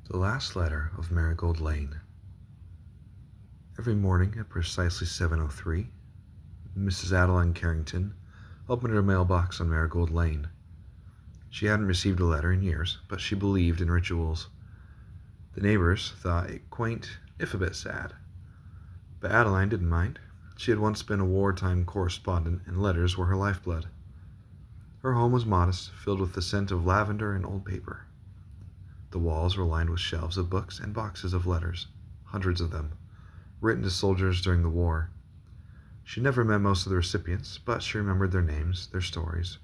The last letter of Marigold Lane. Every morning at precisely 7:03, Mrs. Adeline Carrington opened her mailbox on Marigold Lane. She hadn't received a letter in years, but she believed in rituals. The neighbors thought it quaint, if a bit sad. But Adeline didn't mind. She had once been a wartime correspondent, and letters were her lifeblood. Her home was modest, filled with the scent of lavender and old paper. The walls were lined with shelves of books and boxes of letters, hundreds of them, written to soldiers during the war. She never met most of the recipients, but she remembered their names, their stories,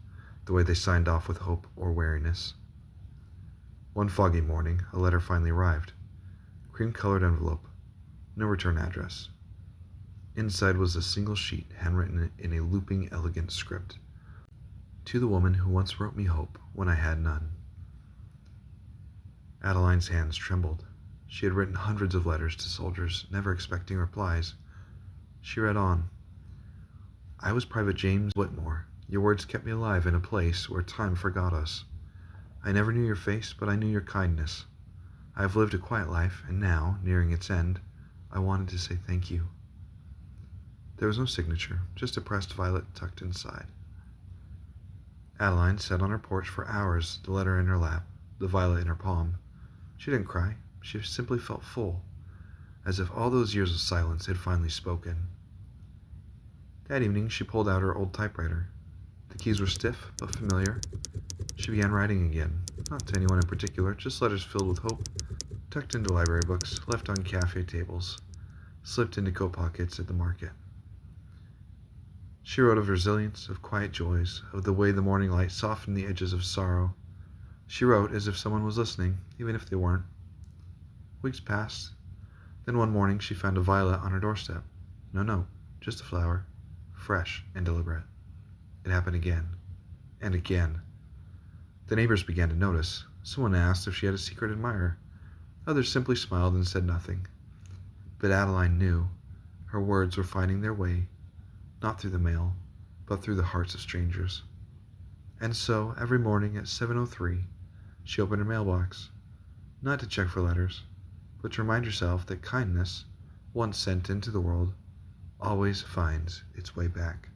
the way they signed off with hope or weariness. One foggy morning, a letter finally arrived. Cream-colored envelope, no return address. Inside was a single sheet, handwritten in a looping, elegant script. To the woman who once wrote me hope when I had none. Adeline's hands trembled. She had written hundreds of letters to soldiers, never expecting replies. She read on. I was Private James Whitmore. Your words kept me alive in a place where time forgot us. I never knew your face, but I knew your kindness. I have lived a quiet life, and now, nearing its end, I wanted to say thank you. There was no signature, just a pressed violet tucked inside. Adeline sat on her porch for hours, the letter in her lap, the violet in her palm. She didn't cry. She simply felt full, as if all those years of silence had finally spoken. That evening, she pulled out her old typewriter. The keys were stiff, but familiar. She began writing again, not to anyone in particular, just letters filled with hope, tucked into library books, left on cafe tables, slipped into coat pockets at the market. She wrote of resilience, of quiet joys, of the way the morning light softened the edges of sorrow. She wrote as if someone was listening, even if they weren't. Weeks passed. Then one morning she found a violet on her doorstep. No note, just a flower, fresh and deliberate. It happened again, and again. The neighbors began to notice. Someone asked if she had a secret admirer. Others simply smiled and said nothing. But Adeline knew. Her words were finding their way, not through the mail, but through the hearts of strangers. And so, every morning at 7:03, she opened her mailbox, not to check for letters, but to remind herself that kindness, once sent into the world, always finds its way back.